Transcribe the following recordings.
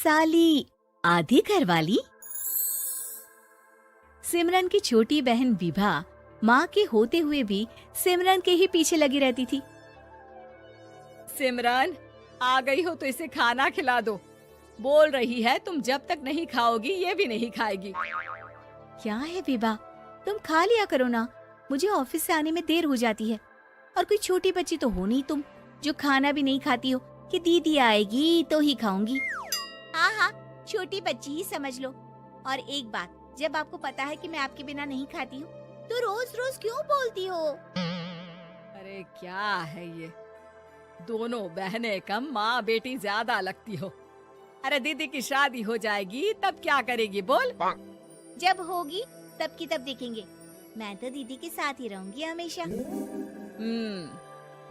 साली आधी घरवाली। सिमरन की छोटी बहन विभा माँ के होते हुए भी सिमरन के ही पीछे लगी रहती थी। सिमरन, आ गई हो तो इसे खाना खिला दो। बोल रही है तुम जब तक नहीं खाओगी ये भी नहीं खाएगी। क्या है विभा, तुम खा लिया करो ना, मुझे ऑफिस से आने में देर हो जाती है। और कोई छोटी बच्ची तो हो नहीं तुम जो खाना भी नहीं खाती हो कि दीदी आएगी तो ही खाऊंगी। हाँ हाँ, छोटी बच्ची ही समझ लो। और एक बात, जब आपको पता है कि मैं आपके बिना नहीं खाती हूँ तो रोज रोज क्यों बोलती हो? अरे क्या है ये, दोनों बहनें कम माँ बेटी ज्यादा लगती हो। अरे दीदी की शादी हो जाएगी तब क्या करेगी बोल? जब होगी तब की तब देखेंगे। मैं तो दीदी के साथ ही रहूंगी हमेशा।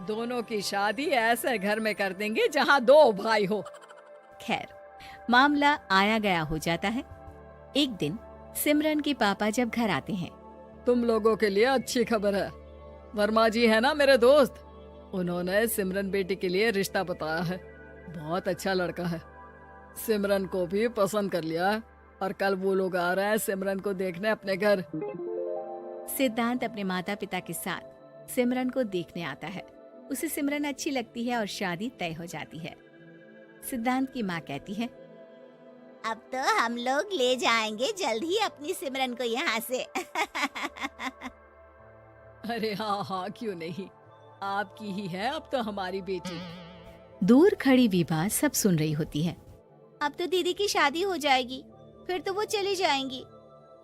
दोनों की शादी ऐसे घर में कर देंगे जहाँ दो भाई हो। खैर, मामला आया गया हो जाता है। एक दिन सिमरन के पापा जब घर आते हैं, तुम लोगों के लिए अच्छी खबर है। वर्मा जी है ना मेरे दोस्त, उन्होंने सिमरन बेटी के लिए रिश्ता बताया है। बहुत अच्छा लड़का है, सिमरन को भी पसंद कर लिया है और कल वो लोग आ रहे हैं सिमरन को देखने अपने घर। सिद्धांत अपने माता पिता के साथ सिमरन को देखने आता है। उसे सिमरन अच्छी लगती है और शादी तय हो जाती है। सिद्धांत की माँ कहती है, अब तो हम लोग ले जाएंगे जल्द ही अपनी सिमरन को यहाँ से। अरे हाँ, क्यों नहीं, आपकी ही है अब तो हमारी बेटी। दूर खड़ी विभा सब सुन रही होती है। अब तो दीदी की शादी हो जाएगी, फिर तो वो चली जाएंगी।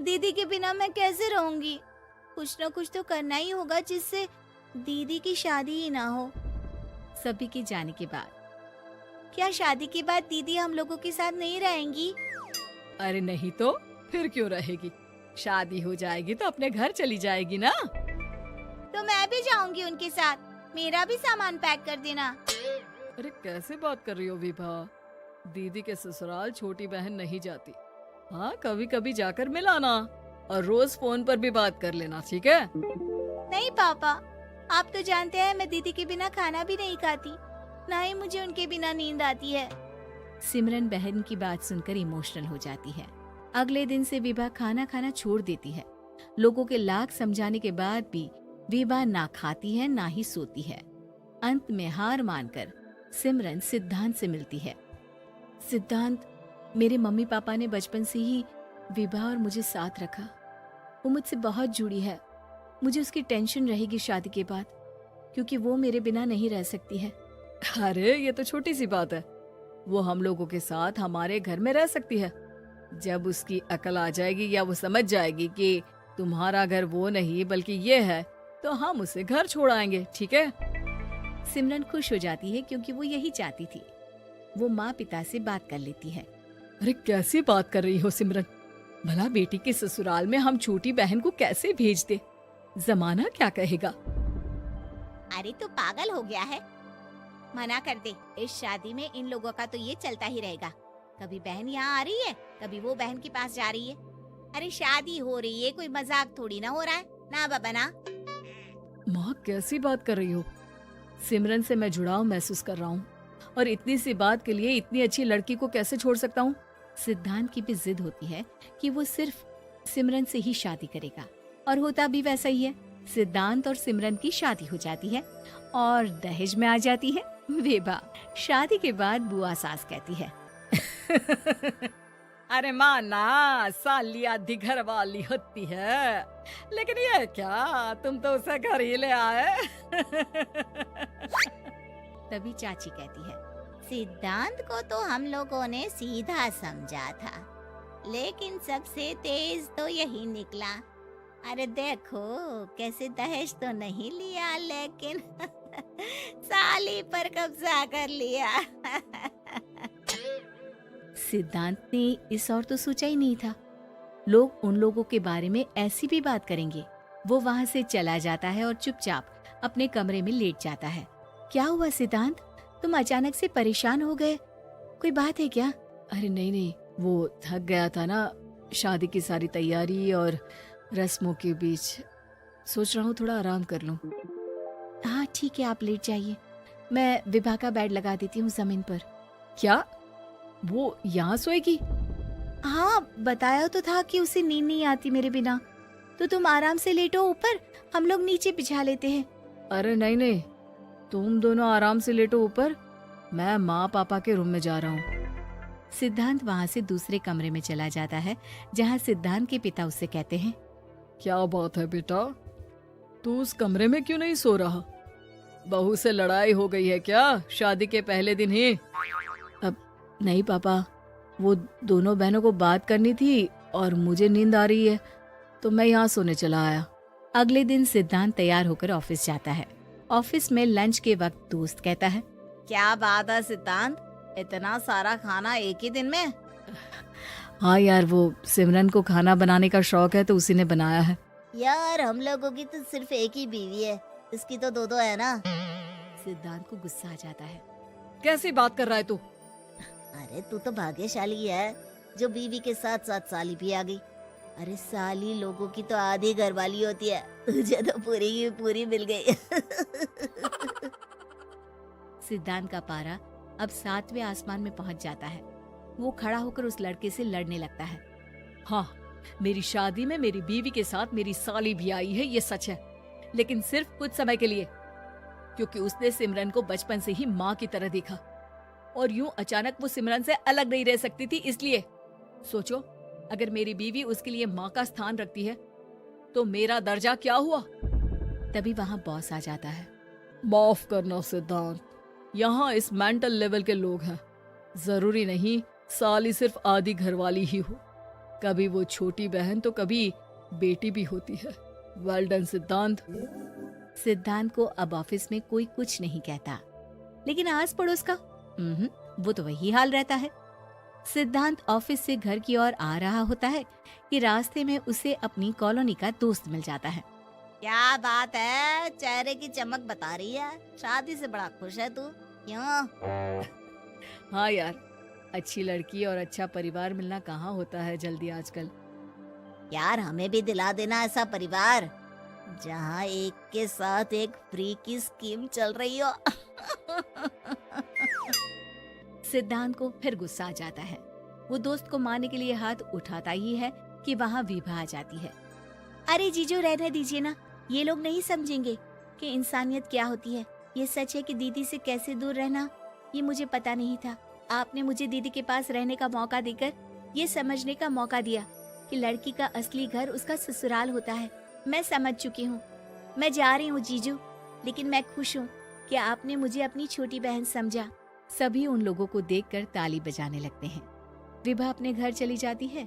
दीदी के बिना मैं कैसे रहूंगी? कुछ न कुछ तो करना ही होगा जिससे दीदी की शादी ही ना हो। सभी के जाने के बाद क्या शादी के बाद दीदी हम लोगों के साथ नहीं रहेंगी? अरे नहीं तो फिर क्यों रहेगी, शादी हो जाएगी तो अपने घर चली जाएगी ना। तो मैं भी जाऊंगी उनके साथ, मेरा भी सामान पैक कर देना। अरे कैसे बात कर रही हो विभा, दीदी के ससुराल छोटी बहन नहीं जाती। हाँ, कभी कभी जाकर मिलाना और रोज फोन पर भी बात कर लेना, ठीक है? नहीं पापा, आप तो जानते हैं मैं दीदी के बिना खाना भी नहीं खाती, ना ही मुझे उनके बिना नींद आती है। सिमरन बहन की बात सुनकर इमोशनल हो जाती है। अगले दिन से विभा खाना खाना छोड़ देती है। लोगों के लाख समझाने के बाद भी विभा ना खाती है ना ही सोती है। अंत में हार मानकर सिमरन सिद्धांत से मिलती है। सिद्धांत, मेरे मम्मी पापा ने बचपन से ही विभा और मुझे साथ रखा। वो मुझसे बहुत जुड़ी है। मुझे उसकी टेंशन रहेगी शादी के बाद, क्योंकि वो मेरे बिना नहीं रह सकती है। अरे ये तो छोटी सी बात है, वो हम लोगों के साथ हमारे घर में रह सकती है। जब उसकी अकल आ जाएगी या वो समझ जाएगी कि तुम्हारा घर वो नहीं बल्कि ये है, तो हम उसे घर छोड़ आएंगे, ठीक है? सिमरन खुश हो जाती है क्योंकि वो यही चाहती थी। वो माँ पिता से बात कर लेती है। अरे कैसी बात कर रही हो सिमरन, भला बेटी के ससुराल में हम छोटी बहन को कैसे भेज दे? जमाना क्या कहेगा? अरे तो पागल हो गया है, मना कर दे। इस शादी में इन लोगों का तो ये चलता ही रहेगा, कभी बहन यहाँ आ रही है, कभी वो बहन के पास जा रही है। अरे शादी हो रही है, कोई मजाक थोड़ी ना हो रहा है ना बाबा ना। माँ कैसी बात कर रही हो? सिमरन से मैं जुड़ाव महसूस कर रहा हूँ और इतनी सी बात के लिए इतनी अच्छी लड़की को कैसे छोड़ सकता हूँ? सिद्धांत की भी जिद होती है कि वो सिर्फ सिमरन से ही शादी करेगा, और होता भी वैसा ही है। सिद्धांत और सिमरन की शादी हो जाती है और दहेज में आ जाती है विभा। शादी के बाद बुआ सास कहती है, अरे माँ ना, साली आधी घर वाली होती है, लेकिन ये क्या, तुम तो उसे घर ही ले आए। तभी चाची कहती है, सिद्धांत को तो हम लोगों ने सीधा समझा था, लेकिन सबसे तेज तो यही निकला। अरे देखो कैसे दहेज तो नहीं लिया, लेकिन साली पर कब्जा कर लिया। सिद्धांत ने इस और तो सोचा ही नहीं था, लोग उन लोगों के बारे में ऐसी भी बात करेंगे। वो वहाँ से चला जाता है और चुपचाप अपने कमरे में लेट जाता है। क्या हुआ सिद्धांत, तुम अचानक से परेशान हो गए, कोई बात है क्या? अरे नहीं, वो थक गया था ना, शादी की सारी तैयारी और रस्मों के बीच, सोच रहा हूँ थोड़ा आराम कर लूं। हाँ ठीक है, आप लेट जाइए, मैं विभा का बेड लगा देती हूँ जमीन पर। क्या? वो यहाँ सोएगी? हाँ, बताया तो था कि उसे नींद नहीं आती मेरे बिना। तो तुम आराम से लेटो ऊपर, हम लोग नीचे बिछा लेते हैं। अरे नहीं नहीं, तुम दोनों आराम से लेटो ऊपर, मैं माँ पापा के रूम में जा रहा हूँ। सिद्धांत वहाँ से दूसरे कमरे में चला जाता है, जहाँ सिद्धांत के पिता उससे कहते हैं, क्या बात है बेटा, तू उस कमरे में क्यों नहीं सो रहा? बहू से लड़ाई हो गई है क्या शादी के पहले दिन ही? अब नहीं पापा, वो दोनों बहनों को बात करनी थी और मुझे नींद आ रही है, तो मैं यहाँ सोने चला आया। अगले दिन सिद्धांत तैयार होकर ऑफिस जाता है। ऑफिस में लंच के वक्त दोस्त कहता है, क्या बात है सिद्धांत, इतना सारा खाना एक ही दिन में? हाँ यार, वो सिमरन को खाना बनाने का शौक है तो उसी ने बनाया है। यार हम लोगों की तो सिर्फ एक ही बीवी है, इसकी तो दो है ना। सिद्धांत को गुस्सा आ जाता है। कैसी बात कर रहा है तू? अरे तू तो भाग्यशाली है जो बीवी के साथ साथ साली भी आ गई। अरे साली लोगों की तो आधी घरवाली होती है, तुझे तो पूरी की पूरी मिल गई। सिद्धांत का पारा अब 7वें आसमान में पहुंच जाता है। वो खड़ा होकर उस लड़के से लड़ने लगता है। हाँ, मेरी शादी में मेरी बीवी के साथ मेरी साली भी आई है, ये सच है, लेकिन सिर्फ कुछ समय के लिए, क्योंकि उसने सिमरन को बचपन से ही माँ की तरह देखा और यूं अचानक वो सिमरन से अलग नहीं रह सकती थी। इसलिए सोचो, अगर मेरी बीवी उसके लिए माँ का स्थान रखती है तो मेरा दर्जा क्या हुआ? तभी वहाँ बॉस आ जाता है। माफ करना सिद्धांत, यहाँ इस मेंटल लेवल के लोग हैं, जरूरी नहीं साली सिर्फ आधी घरवाली ही हो, कभी वो छोटी बहन तो कभी बेटी भी होती है। वेल डन सिद्धांत। सिद्धांत को अब ऑफिस में कोई कुछ नहीं कहता, लेकिन आस पड़ोस का वो तो वही हाल रहता है। सिद्धांत ऑफिस से घर की ओर आ रहा होता है कि रास्ते में उसे अपनी कॉलोनी का दोस्त मिल जाता है। क्या बात है, चेहरे की चमक बता रही है, शादी से बड़ा खुश है तू, क्यों? हाँ यार, अच्छी लड़की और अच्छा परिवार मिलना कहाँ होता है जल्दी आजकल। यार हमें भी दिला देना ऐसा परिवार जहाँ एक के साथ एक फ्री की स्कीम चल रही हो। सिद्धांत को फिर गुस्सा आ जाता है। वो दोस्त को मारने के लिए हाथ उठाता ही है कि वहाँ विभा आ जाती है। अरे जीजू, रहने दीजिए ना, ये लोग नहीं समझेंगे कि इंसानियत क्या होती है। ये सच है कि दीदी से कैसे दूर रहना, ये मुझे पता नहीं था। आपने मुझे दीदी के पास रहने का मौका देकर ये समझने का मौका दिया कि लड़की का असली घर उसका ससुराल होता है। मैं समझ चुकी हूँ, मैं जा रही हूँ जीजू, लेकिन मैं खुश हूँ कि आपने मुझे अपनी छोटी बहन समझा। सभी उन लोगों को देखकर ताली बजाने लगते हैं। विभा अपने घर चली जाती है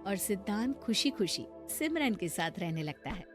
और सिद्धांत खुशी खुशी सिमरन के साथ रहने लगता है।